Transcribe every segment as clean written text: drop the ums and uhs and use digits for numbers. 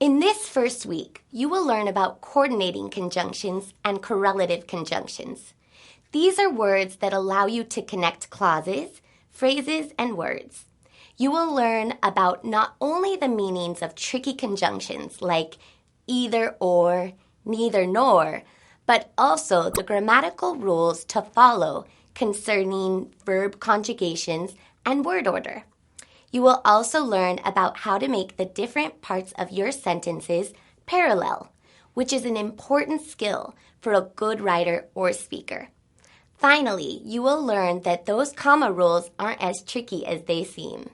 In this first week, you will learn about coordinating conjunctions and correlative conjunctions. These are words that allow you to connect clauses, phrases, and words. You will learn about not only the meanings of tricky conjunctions like either or, neither nor, but also the grammatical rules to follow concerning verb conjugations and word order. You will also learn about how to make the different parts of your sentences parallel, which is an important skill for a good writer or speaker. Finally, you will learn that those comma rules aren't as tricky as they seem.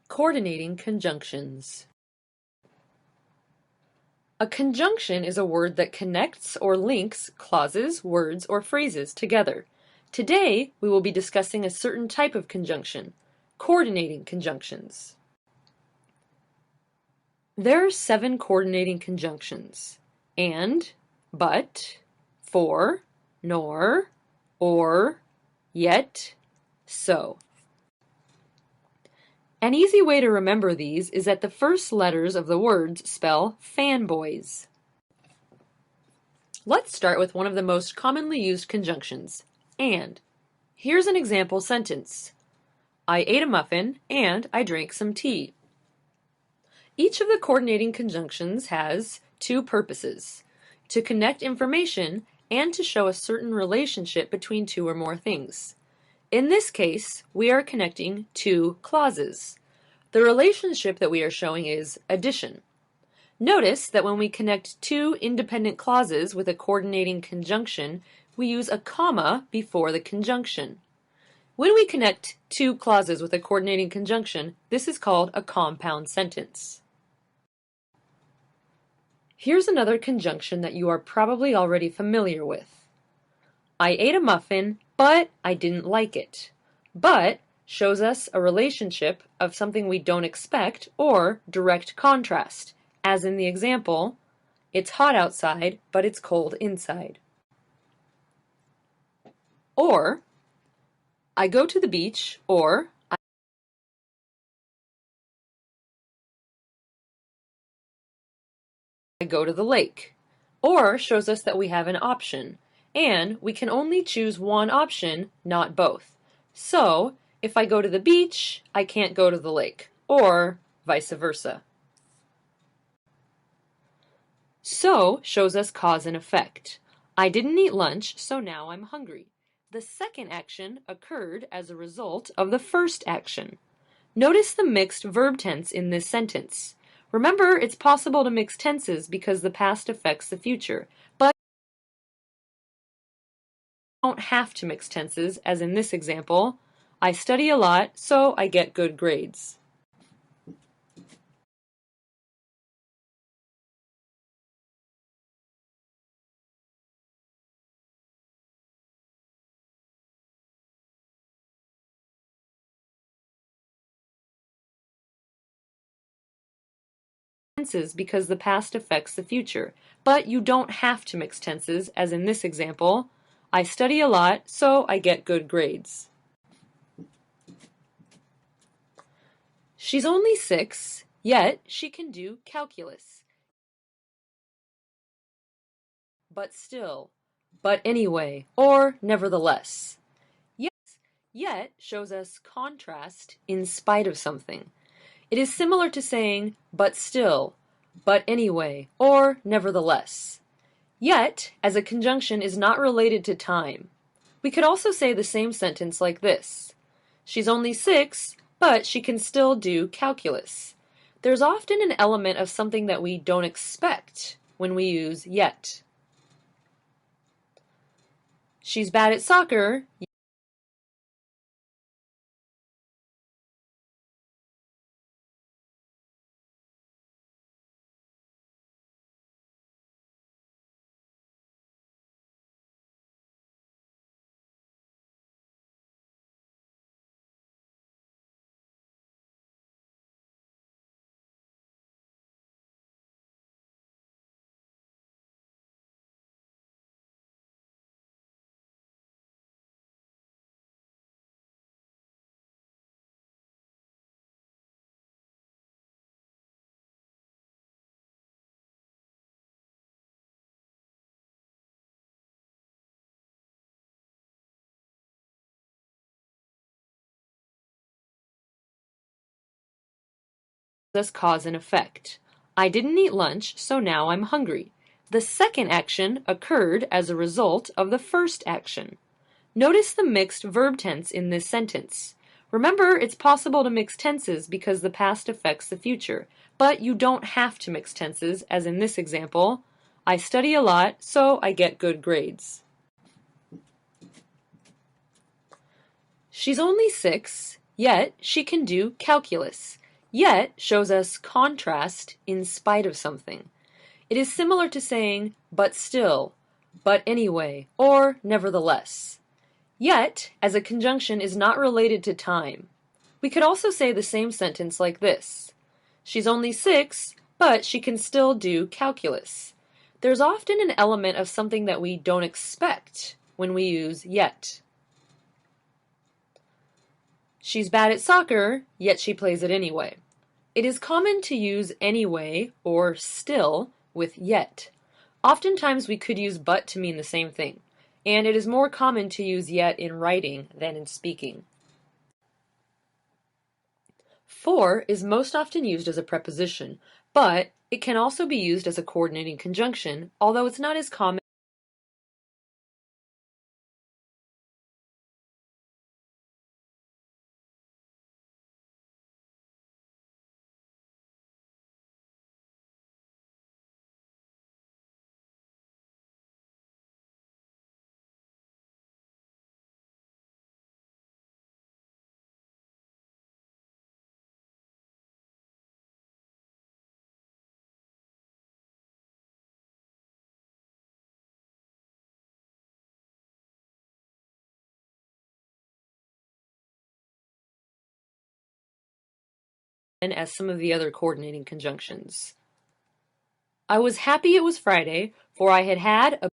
Coordinating conjunctions. A conjunction is a word that connects or links clauses, words, or phrases together. Today, we will be discussing a certain type of conjunction, coordinating conjunctions. There are 7 coordinating conjunctions: and, but, for, nor, or, yet, so. An easy way to remember these is that the first letters of the words spell fanboys. Let's start with one of the most commonly used conjunctions, and. Here's an example sentence. I ate a muffin and I drank some tea. Each of the coordinating conjunctions has 2 purposes: to connect information and to show a certain relationship between 2 or more things. In this case, we are connecting 2 clauses. The relationship that we are showing is addition. Notice that when we connect 2 independent clauses with a coordinating conjunction, we use a comma before the conjunction. When we connect 2 clauses with a coordinating conjunction, this is called a compound sentence. Here's another conjunction that you are probably already familiar with. I ate a muffin, but I didn't like it. But shows us a relationship of something we don't expect or direct contrast, as in the example, it's hot outside, but it's cold inside. Or, I go to the beach, or I go to the lake. Or shows us that we have an option, and we can only choose one option, not both. So, if I go to the beach, I can't go to the lake, or vice versa. So shows us cause and effect. I didn't eat lunch, so now I'm hungry. The second action occurred as a result of the first action. Notice the mixed verb tense in this sentence. Remember, it's possible to mix tenses because the past affects the future, but you don't have to mix tenses, as in this example, I study a lot, so I get good grades. Tenses because the past affects the future, but you don't have to mix tenses, as in this example, I study a lot, so I get good grades. She's only 6, yet she can do calculus. But still, but anyway, or nevertheless. Yet shows us contrast in spite of something. It is similar to saying, but still, but anyway, or nevertheless. Yet, as a conjunction, is not related to time. We could also say the same sentence like this. She's only 6, but she can still do calculus. There's often an element of something that we don't expect when we use yet. She's bad at soccer, as cause and effect. I didn't eat lunch, so now I'm hungry. The second action occurred as a result of the first action. Notice the mixed verb tense in this sentence. Remember, it's possible to mix tenses because the past affects the future, but you don't have to mix tenses, as in this example. I study a lot, so I get good grades. She's only 6, yet she can do calculus. Yet shows us contrast in spite of something. It is similar to saying, but still, but anyway, or nevertheless. Yet, as a conjunction, is not related to time. We could also say the same sentence like this. She's only 6, but she can still do calculus. There's often an element of something that we don't expect when we use yet. She's bad at soccer, yet she plays it anyway. It is common to use anyway or still with yet. Oftentimes we could use but to mean the same thing, and it is more common to use yet in writing than in speaking. For is most often used as a preposition, but it can also be used as a coordinating conjunction, although it's not as common as some of the other coordinating conjunctions. I was happy it was Friday, for I had had a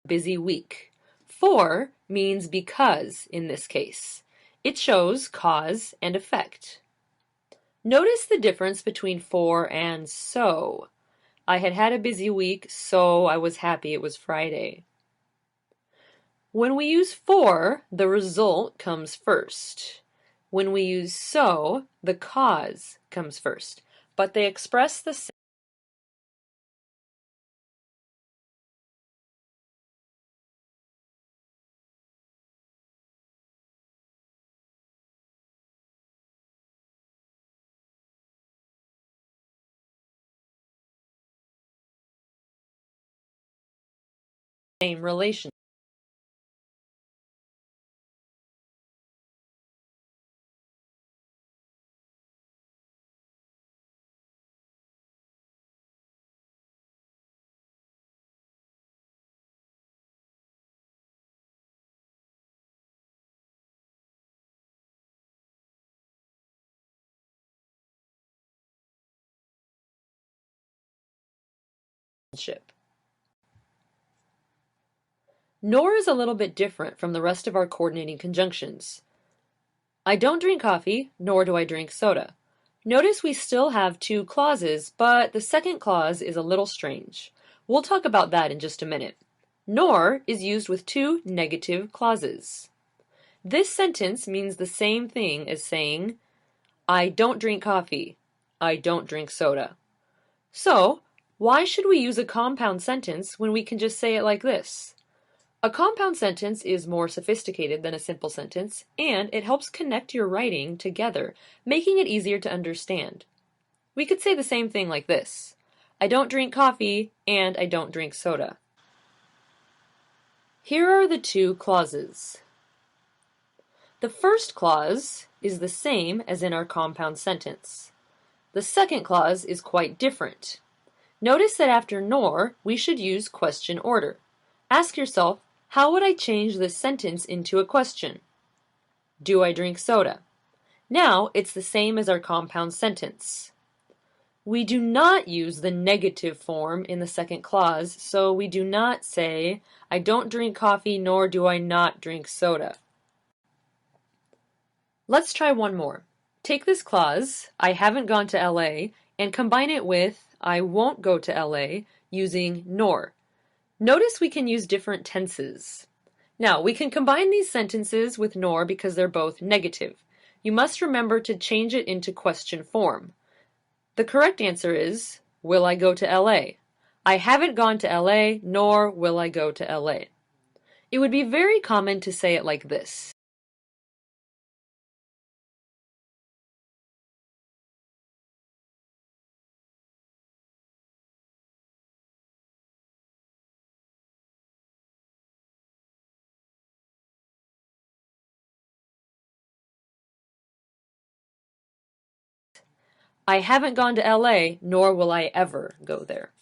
busy week. For means because in this case. It shows cause and effect. Notice the difference between for and so. I had had a busy week, so I was happy it was Friday. When we use for, the result comes first. When we use so, the cause comes first, but they express the same relation. Nor is a little bit different from the rest of our coordinating conjunctions. I don't drink coffee, nor do I drink soda. Notice we still have two clauses, but the second clause is a little strange. We'll talk about that in just a minute. Nor is used with two negative clauses. This sentence means the same thing as saying, I don't drink coffee. I don't drink soda. So, why should we use a compound sentence when we can just say it like this? A compound sentence is more sophisticated than a simple sentence, and it helps connect your writing together, making it easier to understand. We could say the same thing like this. I don't drink coffee, and I don't drink soda. Here are the two clauses. The first clause is the same as in our compound sentence. The second clause is quite different. Notice that after nor, we should use question order. Ask yourself, how would I change this sentence into a question? Do I drink soda? Now it's the same as our compound sentence. We do not use the negative form in the second clause, so we do not say, I don't drink coffee nor do I not drink soda. Let's try one more. Take this clause, I haven't gone to LA, and combine it with I won't go to LA using nor. Notice we can use different tenses. Now, we can combine these sentences with nor because they're both negative. You must remember to change it into question form. The correct answer is, will I go to LA? I haven't gone to LA, nor will I go to LA. It would be very common to say it like this. I haven't gone to LA, nor will I ever go there.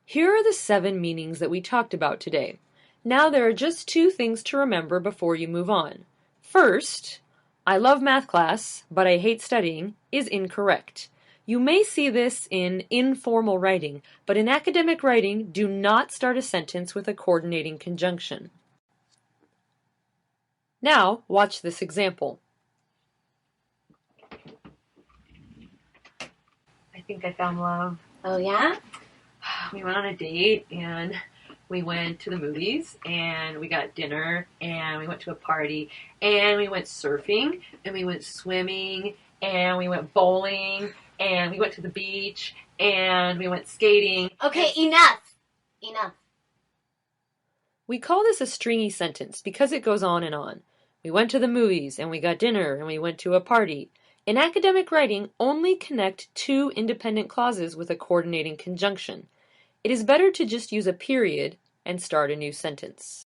Here are the 7 meanings that we talked about today. Now there are just 2 things to remember before you move on. First, I love math class, but I hate studying is incorrect. You may see this in informal writing, but in academic writing, do not start a sentence with a coordinating conjunction. Now, watch this example. I think I found love. Oh, yeah? We went on a date and we went to the movies and we got dinner and we went to a party and we went surfing and we went swimming and we went bowling and we went to the beach and we went skating. Okay, enough. Enough. We call this a stringy sentence because it goes on and on. We went to the movies and we got dinner and we went to a party. In academic writing, only connect 2 independent clauses with a coordinating conjunction. It is better to just use a period and start a new sentence.